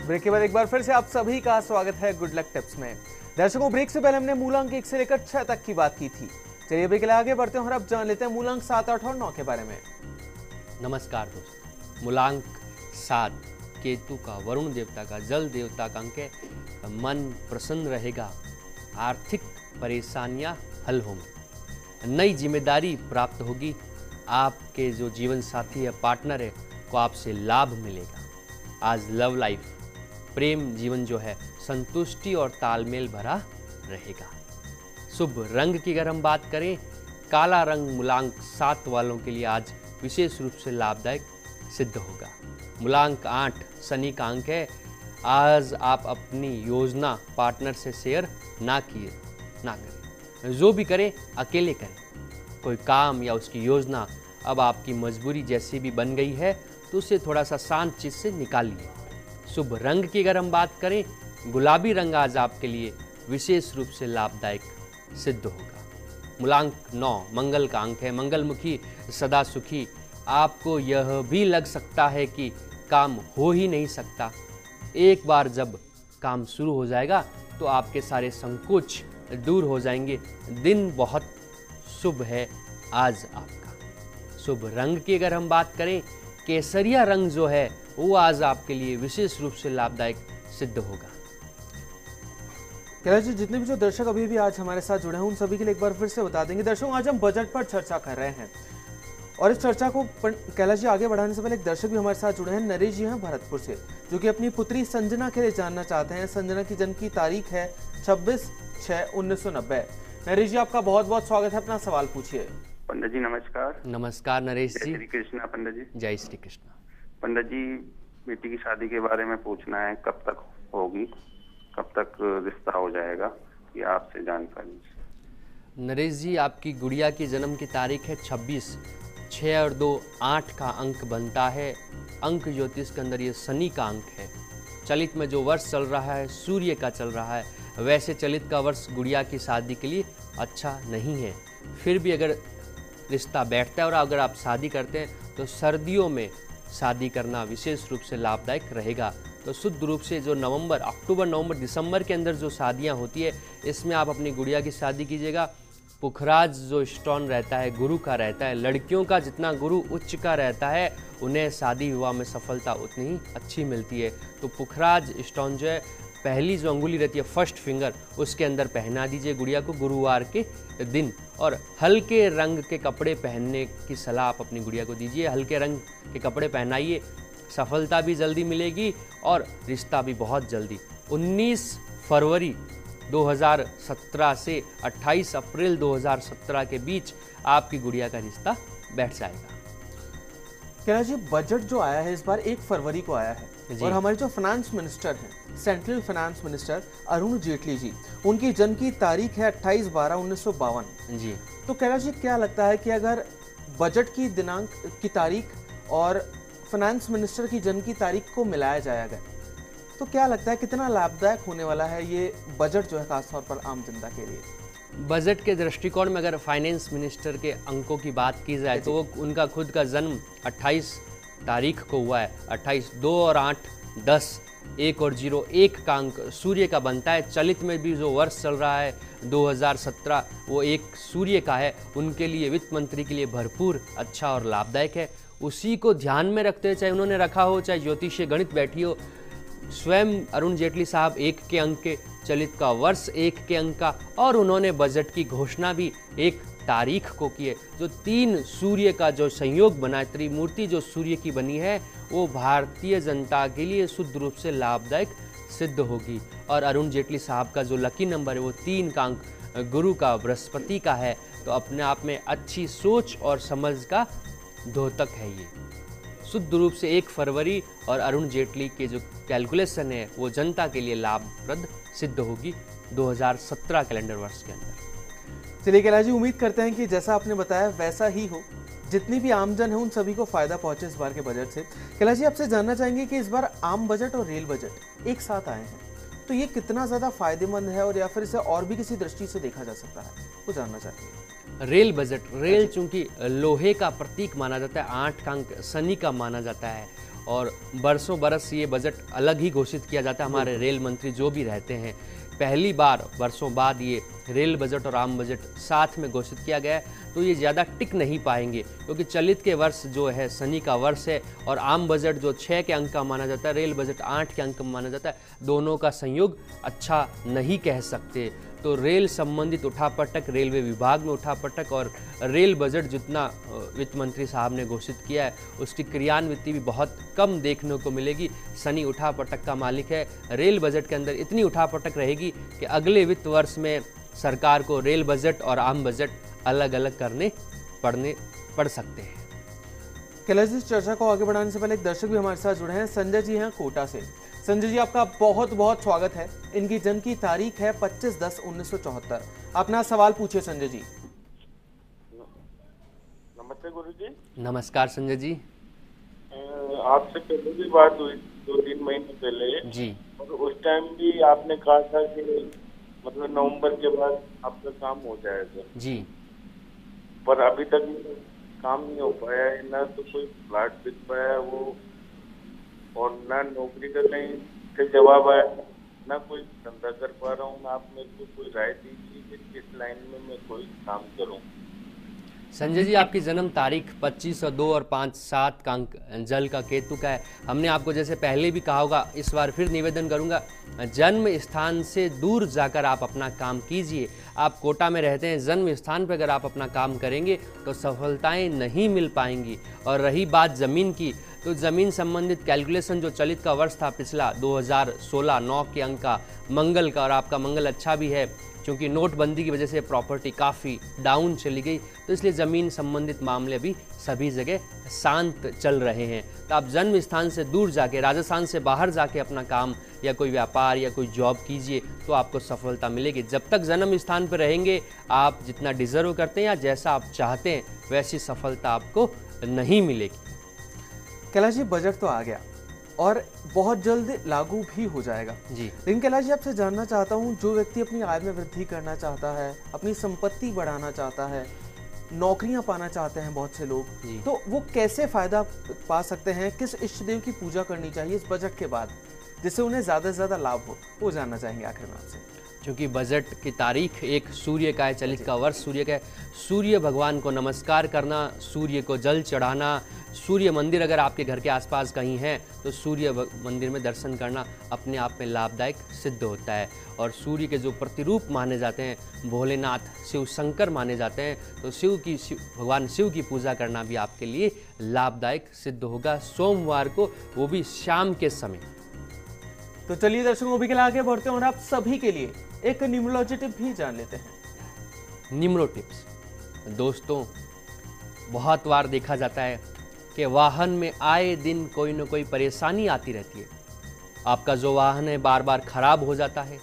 Break के बाद एक बार फिर से आप सभी का स्वागत है गुड लक टिप्स में। दर्शकों, ब्रेक से पहले हमने मूलांक 1 से लेकर 6 तक की बात की थी। चलिए अभी के लिए आगे बढ़ते हैं और अब जान लेते हैं मूलांक 7, 8 और 9 के बारे में। नमस्कार दोस्तों, मूलांक 7 केतु का, वरुण देवता का, जल देवता का अंक है। मन प्रसन्न रहेगा, आर्थिक परेशानियां हल होंगी, नई जिम्मेदारी प्राप्त होगी, आपके जो जीवन साथी है, पार्टनर है, को आपसे लाभ मिलेगा। आज लव लाइफ, प्रेम जीवन जो है संतुष्टि और तालमेल भरा रहेगा। शुभ रंग की अगर हम बात करें, काला रंग मूलांक 7 वालों के लिए आज विशेष रूप से लाभदायक सिद्ध होगा। मूलांक 8 शनि का अंक है। आज आप अपनी योजना पार्टनर से शेयर ना करें, जो भी करें अकेले करें। कोई काम या उसकी योजना अब आपकी मजबूरी जैसी भी बन गई है तो उसे थोड़ा सा शांत चीज से निकालिए। शुभ रंग की अगर हम बात करें, गुलाबी रंग आज आपके लिए विशेष रूप से लाभदायक सिद्ध होगा। मूलांक 9 मंगल का अंक है। मंगलमुखी, सदा सुखी। आपको यह भी लग सकता है कि काम हो ही नहीं सकता। एक बार जब काम शुरू हो जाएगा तो आपके सारे संकोच दूर हो जाएंगे। दिन बहुत शुभ है आज आपका। शुभ रंग की अगर हम बात करें, केसरिया रंग जो है वो आज आपके लिए विशेष रूप से लाभदायक सिद्ध होगा। कैलाश जी, जितने भी जो दर्शक अभी भी आज हमारे साथ जुड़े हैं उन सभी के लिए एक बार फिर से बता देंगे। दर्शकों, आज हम बजट पर चर्चा कर रहे हैं और इस चर्चा को कैलाश जी आगे बढ़ाने से पहले एक दर्शक भी हमारे साथ जुड़े हैं। नरेश जी हैं भरतपुर से, जो कि अपनी पुत्री संजना के लिए जानना चाहते हैं। संजना की जन्म की तारीख है 26/6/1990। नरेश जी, आपका बहुत बहुत स्वागत है। अपना सवाल पूछिए। पंडित जी नमस्कार। नमस्कार नरेश जी। जय श्री कृष्णा पंडित जी। जय श्री कृष्णा। पंडित जी, बेटी की शादी के बारे में पूछना है, कब तक होगी, कब तक रिश्ता हो जाएगा, ये आपसे जानकारी। नरेश जी, आपकी गुड़िया की जन्म की तारीख है 26, 6 और 2 8 का अंक बनता है। अंक ज्योतिष के अंदर ये शनि का अंक है। चलित में जो वर्ष चल रहा है सूर्य का चल रहा है, वैसे चलित का वर्ष गुड़िया की शादी के लिए अच्छा नहीं है। फिर भी अगर रिश्ता बैठता है और अगर आप शादी करते हैं तो सर्दियों में शादी करना विशेष रूप से लाभदायक रहेगा। तो शुद्ध रूप से जो अक्टूबर, नवंबर, दिसंबर के अंदर जो शादियां होती है, इसमें आप अपनी गुड़िया की शादी कीजिएगा। पुखराज जो स्टोन रहता है गुरु का रहता है। लड़कियों का जितना गुरु उच्च का रहता है, उन्हें शादी विवाह में सफलता उतनी ही अच्छी मिलती है। तो पुखराज स्टोन जो है, पहली जो अंगुली रहती है फर्स्ट फिंगर, उसके अंदर पहना दीजिए गुड़िया को गुरुवार के दिन। और हल्के रंग के कपड़े पहनने की सलाह आप अपनी गुड़िया को दीजिए। हल्के रंग के कपड़े पहनाइए, सफलता भी जल्दी मिलेगी और रिश्ता भी बहुत जल्दी। 19 फरवरी 2017 से 28 अप्रैल 2017 के बीच आपकी गुड़िया का रिश्ता बैठ जाएगा। कैलाश जी, बजट जो आया है इस बार 1 फरवरी को आया है और हमारे जो फाइनेंस मिनिस्टर हैं, central finance minister Arun Jaitley ji, उनकी जन्म की तारीख है 28/12/1952 जी। तो कैलाश जी, क्या लगता है कि अगर बजट की दिनांक की तारीख और फाइनेंस मिनिस्टर की जन्म की तारीख को मिलाया जाएगा तो क्या लगता है कितना लाभदायक होने वाला है ये बजट जो है, खासतौर पर आम जनता के लिए? बजट के दृष्टिकोण में अगर फाइनेंस मिनिस्टर के अंकों की बात की जाए तो वो उनका खुद का जन्म 28 तारीख को हुआ है। 28, 2 और 8, 10, 1 और 0, 1 का अंक सूर्य का बनता है। चलित में भी जो वर्ष चल रहा है 2017, वो 1 सूर्य का है। उनके लिए, वित्त मंत्री के लिए भरपूर अच्छा और लाभदायक है। उसी को ध्यान में रखते हुए, चाहे उन्होंने रखा हो, चाहे ज्योतिषीय गणित बैठी हो, स्वयं अरुण जेटली साहब 1 के अंक के, चलित का वर्ष 1 के अंक का, और उन्होंने बजट की घोषणा भी 1 तारीख को की है। जो 3 सूर्य का जो संयोग बना है, त्रिमूर्ति जो सूर्य की बनी है, वो भारतीय जनता के लिए शुद्ध रूप से लाभदायक सिद्ध होगी। और अरुण जेटली साहब का जो लकी नंबर है वो 3 का अंक गुरु का, बृहस्पति का है। तो अपने आप में अच्छी सोच और समझ का द्योतक है ये। शुद्ध रूप से 1 फरवरी और अरुण जेटली के जो कैलकुलेशन है वो जनता के लिए लाभप्रद सिद्ध होगी 2017 कैलेंडर वर्ष के अंदर। चलिए कैलाश जी, उम्मीद करते हैं कि जैसा आपने बताया वैसा ही हो, जितनी भी आमजन है उन सभी को फायदा पहुंचे इस बार के बजट से। कैलाश जी, आपसे जानना चाहेंगे कि इस बार आम बजट और रेल बजट एक साथ आए हैं, तो ये कितना ज्यादा फायदेमंद है और या फिर इसे और भी किसी दृष्टि से देखा जा सकता है, वो जानना चाहेंगे। रेल बजट, रेल चूंकि लोहे का प्रतीक माना जाता है, 8 का अंक शनि का माना जाता है और बरसों बरस ये बजट अलग ही घोषित किया जाता है। हमारे रेल मंत्री जो भी रहते हैं, पहली बार बरसों बाद ये रेल बजट और आम बजट साथ में घोषित किया गया है, तो ये ज़्यादा टिक नहीं पाएंगे, क्योंकि चलित के वर्ष जो है शनि का वर्ष है और आम बजट जो 6 के अंक का माना जाता है, रेल बजट 8 के अंक का माना जाता है। दोनों का संयोग अच्छा नहीं कह सकते। तो रेल संबंधित उठापटक, रेलवे विभाग में उठापटक और रेल बजट जितना वित्त मंत्री साहब ने घोषित किया है, उसकी क्रियान्विति भी बहुत कम देखने को मिलेगी। शनि उठापटक का मालिक है। रेल बजट के अंदर इतनी उठापटक रहेगी कि अगले वित्त वर्ष में सरकार को रेल बजट और आम बजट अलग अलग करने पड़ सकते हैं। कैलाश जी, इस चर्चा को आगे बढ़ाने से पहले एक दर्शक भी हमारे साथ जुड़े हैं। संजय जी हैं कोटा से। संजय जी, आपका बहुत बहुत स्वागत है। इनकी जन्म की तारीख है 25/10/1974। अपना सवाल पूछिए संजय जी। नमस्ते गुरु जी। नमस्कार संजय जी। आपसे पहले भी बात हुई 2-3 महीने पहले जी। और उस टाइम भी आपने कहा था कि मतलब नवंबर के बाद आपका काम हो जाएगा जी, पर अभी तक काम नहीं हो पाया है। ना तो कोई प्लाट बिक पाया वो, और ना नौकरी का कहीं से जवाब आया, ना कोई धंधा कर पा रहा हूँ। आप मेरे को कोई राय दीजिए कि किस लाइन में मैं कोई काम करूँ। संजय जी, आपकी जन्म तारीख 25 और 2 और 5 7 का अंक जल का केतु का है। हमने आपको जैसे पहले भी कहा होगा, इस बार फिर निवेदन करूंगा, जन्म स्थान से दूर जाकर आप अपना काम कीजिए। आप कोटा में रहते हैं, जन्म स्थान पर अगर आप अपना काम करेंगे तो सफलताएं नहीं मिल पाएंगी। और रही बात ज़मीन की, तो ज़मीन संबंधित कैलकुलेशन जो चलित का वर्ष था पिछला 2016, 9 के अंक का मंगल का, और आपका मंगल अच्छा भी है क्योंकि नोटबंदी की वजह से प्रॉपर्टी काफ़ी डाउन चली गई, तो इसलिए ज़मीन संबंधित मामले भी सभी जगह शांत चल रहे हैं। तो आप जन्म स्थान से दूर जाके, राजस्थान से बाहर जाके अपना काम या कोई व्यापार या कोई जॉब कीजिए तो आपको सफलता मिलेगी। जब तक जन्म स्थान पर रहेंगे, आप जितना डिजर्व करते हैं या जैसा आप चाहते हैं वैसी सफलता आपको नहीं मिलेगी। कैलाश जी, बजट तो आ गया और बहुत जल्द लागू भी हो जाएगा जी। लेकिन कैलाश जी, आपसे जानना चाहता हूँ, जो व्यक्ति अपनी आय में वृद्धि करना चाहता है, अपनी संपत्ति बढ़ाना चाहता है, नौकरियां पाना चाहते हैं बहुत से लोग, तो वो कैसे फायदा पा सकते हैं? किस इष्ट देव की पूजा करनी चाहिए इस बजट के बाद, जिससे उन्हें ज्यादा से ज्यादा लाभ हो, वो जानना चाहेंगे आखिर में आपसे। क्योंकि बजट की तारीख एक सूर्य का है, चलित का वर्ष सूर्य का है। सूर्य भगवान को नमस्कार करना, सूर्य को जल चढ़ाना, सूर्य मंदिर अगर आपके घर के आसपास कहीं है तो सूर्य मंदिर में दर्शन करना अपने आप में लाभदायक सिद्ध होता है। और सूर्य के जो प्रतिरूप माने जाते हैं, भोलेनाथ, शिव शंकर माने जाते हैं, तो भगवान शिव की पूजा करना भी आपके लिए लाभदायक सिद्ध होगा सोमवार को, वो भी शाम के समय। तो चलिए दर्शकों, अभी के लिए आगे बढ़ते हैं और आप सभी के लिए एक न्यूमरोलॉजी टिप भी जान लेते हैं। Numero tips. दोस्तों, बहुत बार देखा जाता है कि वाहन में आए दिन कोई न कोई परेशानी आती रहती है। आपका जो वाहन है बार बार खराब हो जाता है,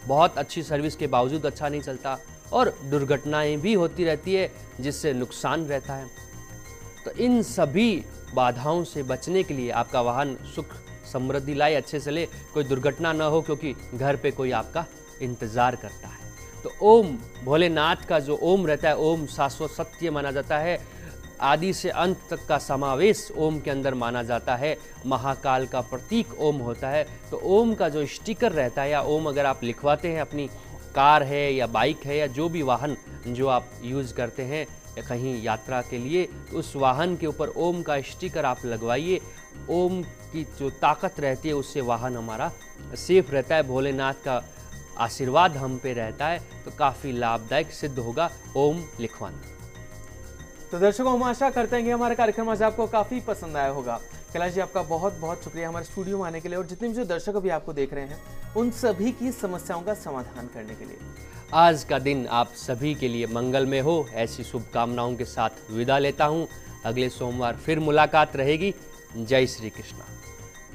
बहुत अच्छी सर्विस के बावजूद अच्छा नहीं चलता, और दुर्घटनाएं भी होती रहती है जिससे नुकसान रहता है। तो इन सभी बाधाओं से बचने के लिए आपका वाहन सुख समृद्धि लाए, अच्छे से ले, कोई दुर्घटना न हो, क्योंकि घर पे कोई आपका इंतजार करता है। तो ओम भोलेनाथ का जो ओम रहता है, ओम शाश्वत सत्य माना जाता है, आदि से अंत तक का समावेश ओम के अंदर माना जाता है। महाकाल का प्रतीक ओम होता है। तो ओम का जो स्टिकर रहता है या ओम अगर आप लिखवाते हैं, अपनी कार है या बाइक है या जो भी वाहन जो आप यूज़ करते हैं या कहीं यात्रा के लिए, तो उस वाहन के ऊपर ओम का स्टिकर आप लगवाइए। ओम की जो ताकत रहती है उससे वाहन हमारा सेफ रहता है, भोलेनाथ का आशीर्वाद हम पे रहता है, तो काफ़ी लाभदायक सिद्ध होगा ओम लिखवाना। तो दर्शकों, हम आशा करते हैं कि हमारा कार्यक्रम आज आपको काफी पसंद आया होगा। कैलाश जी, आपका बहुत बहुत शुक्रिया हमारे स्टूडियो में आने के लिए, और जितने भी जो दर्शक अभी आपको देख रहे हैं उन सभी की समस्याओं का समाधान करने के लिए। आज का दिन आप सभी के लिए मंगलमय हो, ऐसी शुभकामनाओं के साथ विदा लेता हूं। अगले सोमवार फिर मुलाकात रहेगी। जय श्री कृष्णा।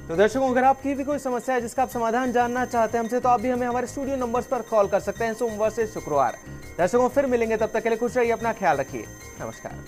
तो दर्शकों, अगर आपकी भी कोई समस्या है जिसका आप समाधान जानना चाहते हैं हमसे, तो आप भी हमें हमारे स्टूडियो नंबर्स पर कॉल कर सकते हैं सोमवार से शुक्रवार। दर्शकों, फिर मिलेंगे, तब तक के लिए खुश रहिए, अपना ख्याल रखिए। नमस्कार।